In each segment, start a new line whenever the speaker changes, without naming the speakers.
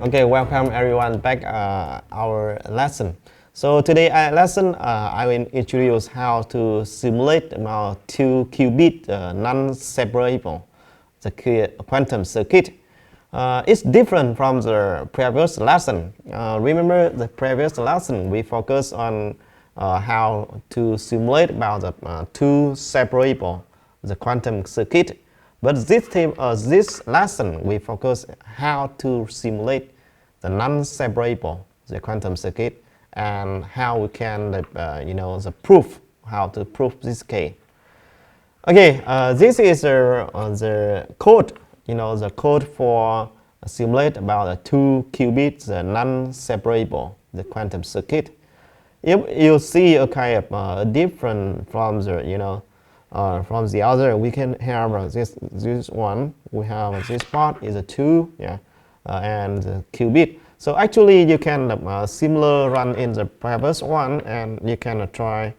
Okay, welcome everyone back our lesson. So today lesson I will introduce how to simulate about 2-qubit non-separable the quantum circuit. It's different from the previous lesson. Remember the previous lesson we focused on how to simulate about the two separable the quantum circuit. But this lesson we focus how to simulate the non-separable the quantum circuit and how we can how to prove this case. Okay, this is the code, the code for simulate about the 2-qubit the non-separable the quantum circuit. If you see a kind of different from the from the other, we can have this one. We have this part is a 2, and the qubit. So actually, you can similar run in the previous one, and you can try,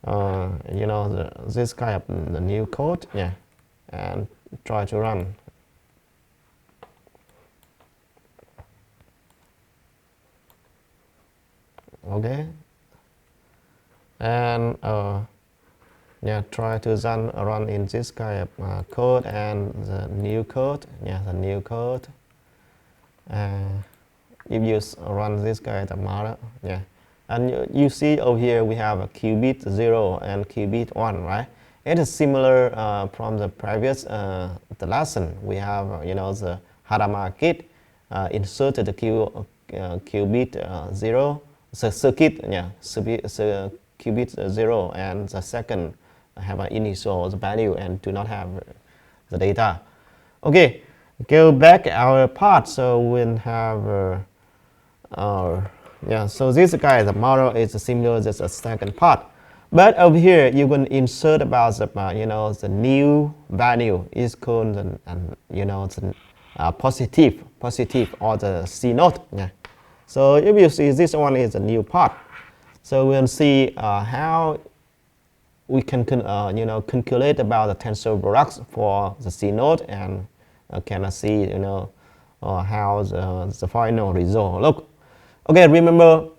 this kind of the new code, and try to run. Okay, and try to run in this kind of code and the new code. The new code. If you run this kind of model, and you see over here we have a qubit 0 and qubit 1, right? It is similar from the previous the lesson. We have the Hadamard gate inserted the qubit 0, the circuit, qubit 0, and the second have an initial value and do not have the data. Okay, go back our part. So we'll have so this guy, the model is similar to the second part, but over here you can insert about the the new value is called the positive or the C node. So if you see this one is a new part, so we'll see how we can calculate about the tensor products for the C node and can see how the final result look. Okay, remember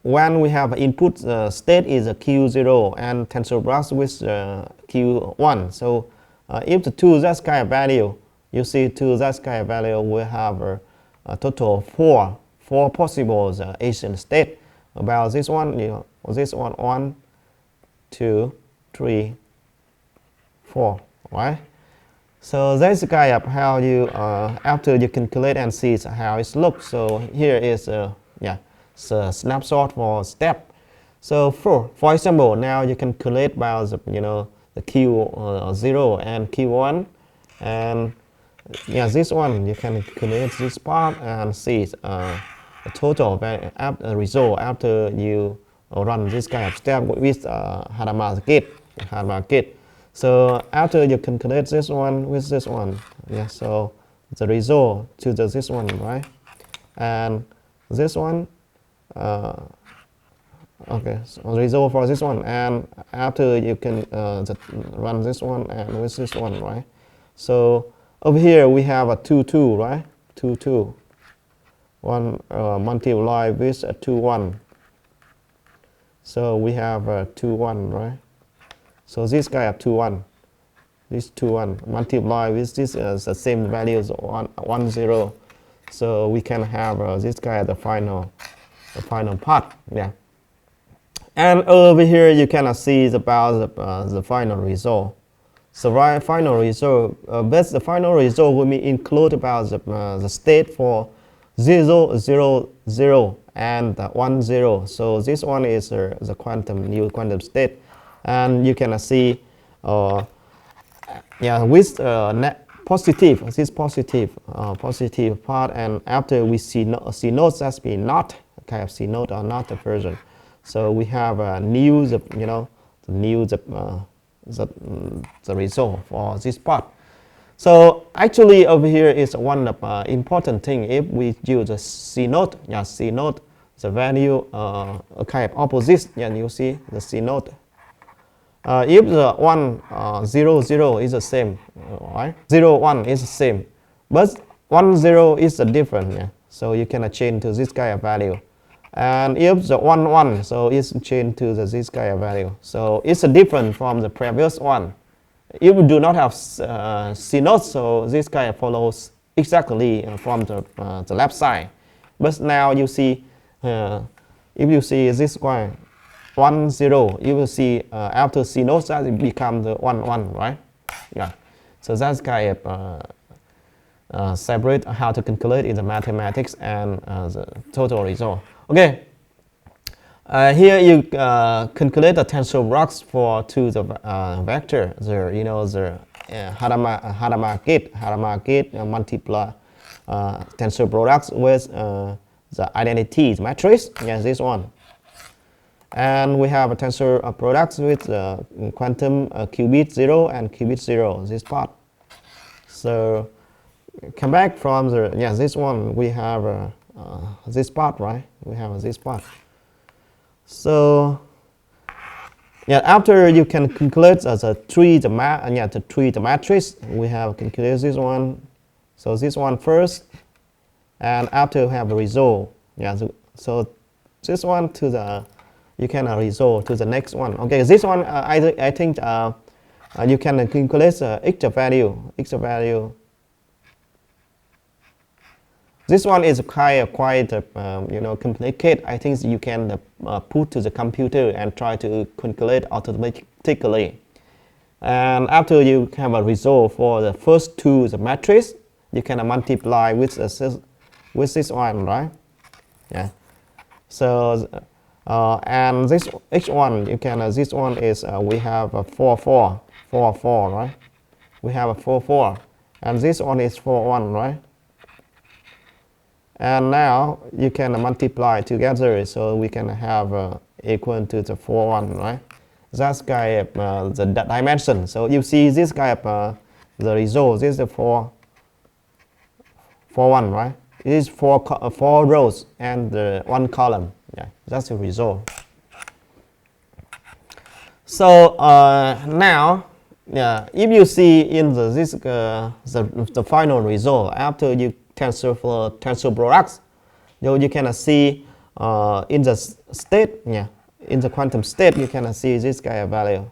when we have input state is a Q0 and tensor products with Q1. So if the two that kind of value, you see two that kind of value will have a total of four possible Asian state. About this one, this one 1, 2, 3, 4, right? So that's kind of how you after you calculate and see how it looks. So here is a snapshot for step. So for example, now you can calculate about the Q0 and Q1, and this one you can calculate this part and see the total result after you run this kind of step with Hadamard gate. So after you calculate this one with this one, so the result to this one, right? And this one, okay, so result for this one, and after you can run this one and with this one, right? So over here we have a 2, 2, right? 2, 2. 1 multiplied with a 2, 1. So we have a 2, 1, right? So this guy have 2, 1. This 2, 1 multiplied with this the same values 1, 0. So we can have this guy the final part. And over here you can see about the final result. So final result, the final result will be include about the state for 0, 0, 0 and 1, 0. So this one is the new quantum state, and you can see with net positive, this positive part, and after we see nodes that's be not kind of C node or not the version. So we have a new the result for this part. So actually over here is one important thing. If we use the C node, C node, the value kind of opposite, you see the C node. If the 1, 0, 0 is the same, right? 0, 1 is the same. But 1 0 is a different, yeah. So you can change to this kind of value. And if the 1 1, so it's changed to this kind of value. So it's a different from the previous one. If you do not have C note, so this guy follows exactly from the left side. But now you see, if you see this one, 1 0, you will see after C note that it becomes the 1 1, right? Yeah. So that's kind of separate how to calculate in the mathematics and the total result. Okay. Here you calculate the tensor blocks for the vector. The Hadamard multiply tensor products with the identity matrix. Yes, this one. And we have a tensor products with quantum qubit 0 and qubit 0. This part. So come back from this one. We have this part, right? We have this part. So, yeah, after you can calculate the tree matrix, we have calculated this one. So this one first, and after you have a result, yeah. So this one to the you can resolve to the next one. Okay, this one I think you can calculate the x value. This one is quite complicated. I think you can put to the computer and try to calculate automatically. And after you have a result for the first two, the matrix, you can multiply with this one, right? Yeah. So and this h1 you can this one is we have a 4 4, right? We have a 4 4, and this one is 4 1, right? And now you can multiply together, so we can have equal to the 4 1, right? That's kind of the dimension. So you see this kind of the result. This is the 4 1, right? It is four rows and one column. Yeah, that's the result. So now, yeah, if you see in the final result after you tensor products, you can see in the state, yeah, in the quantum state, you can see this kind of value.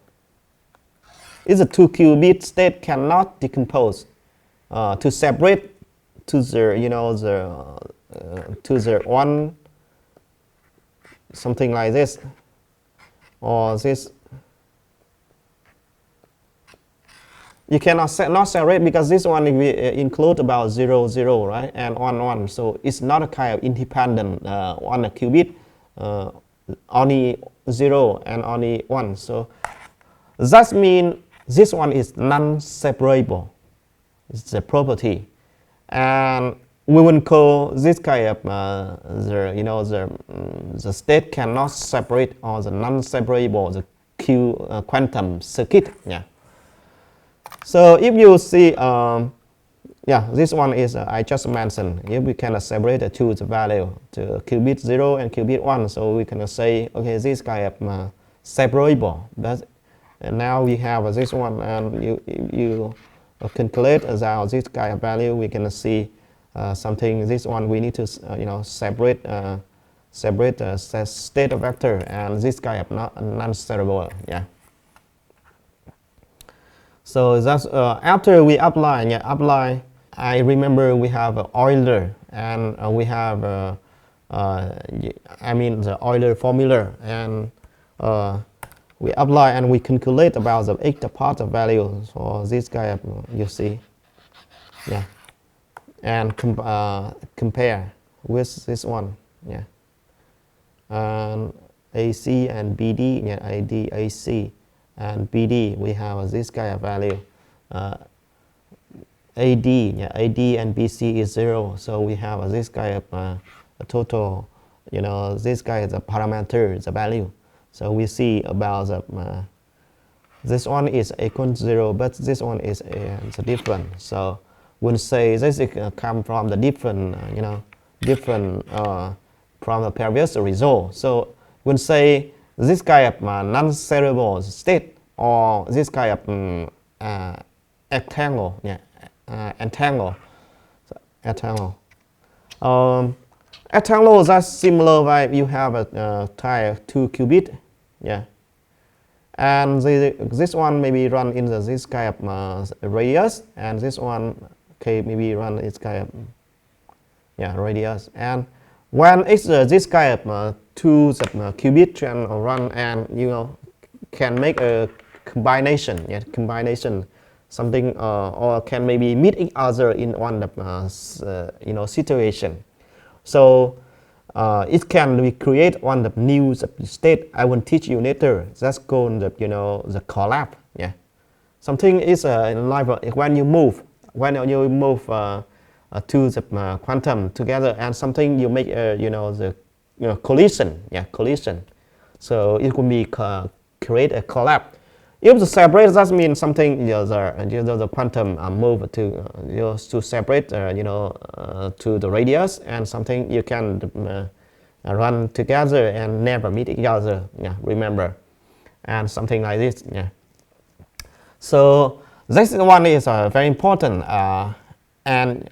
It's a 2-qubit state cannot decompose to separate to the to the one something like this or this. You cannot not separate because this one will include about 0 0, right, and 1 1. So it's not a kind of independent on a qubit, only 0 and only 1. So that means this one is non-separable. It's a property, and we will call this kind of the state cannot separate or the non-separable the quantum circuit. Yeah. So if you see, yeah, this one is I just mentioned. If we can separate the two value to qubit 0 and qubit 1, so we can say, okay, this kind of separable. And now we have this one, and you calculate out this kind of value. We can see something. This one we need to separate the state vector and this kind of non-separable. Yeah. So that's after we apply. I remember we have Euler, and we have the Euler formula, and we apply and we calculate about the x part of value for this guy. You see, yeah, and compare with this one, yeah, and AC and BD, yeah, AD, AC. And BD, we have this kind of value. AD, yeah, AD and BC is 0, so we have this kind of a total. This guy is a parameter, the value. So we see about the this one is equal to 0, but this one is different. So we'll say this come from the different, different from the previous result. So we'll say this kind of non-separable state or this kind of entangle, yeah, entangle. Rectangle. Rectangle is similar like you have a type 2-qubit, yeah. And this one maybe run in this kind of radius, and this one maybe run its kind of radius. And when it's this kind of 2-qubit can run, and can make a combination, something or can maybe meet each other in one situation. So it can we create one of new state. I will teach you later. That's called the collapse. Yeah, something is in life when you move to the quantum together, and something you make the collision. Yeah, collision. So it could be create a collapse. If the separate, that means something the quantum move to separate to the radius, and something you can run together and never meet each other. Yeah, remember, and something like this. Yeah. So this one is very important, and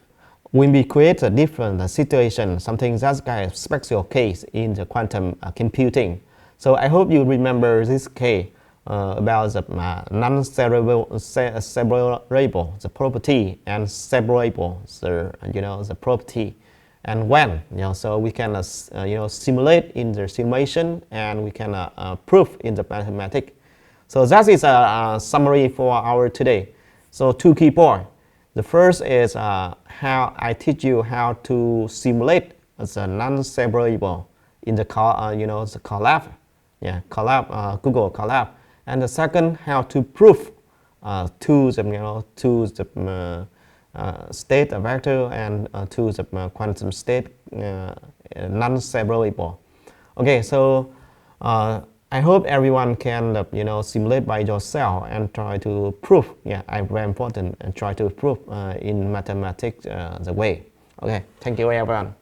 when we create a different situation, something that's kind of special case in the quantum computing. So I hope you remember this case. About the non-separable, the property, and separable, the property, and when, so we can simulate in the simulation, and we can prove in the mathematics. So that is a summary for our today. So 2 key points. The first is how I teach you how to simulate the non-separable in the the collapse, collapse, Google collapse. And the second, how to prove to the state vector and to the quantum state non-separable. Okay, so I hope everyone can simulate by yourself and try to prove. Yeah, I'm very important, and try to prove in mathematics the way. Okay, thank you everyone.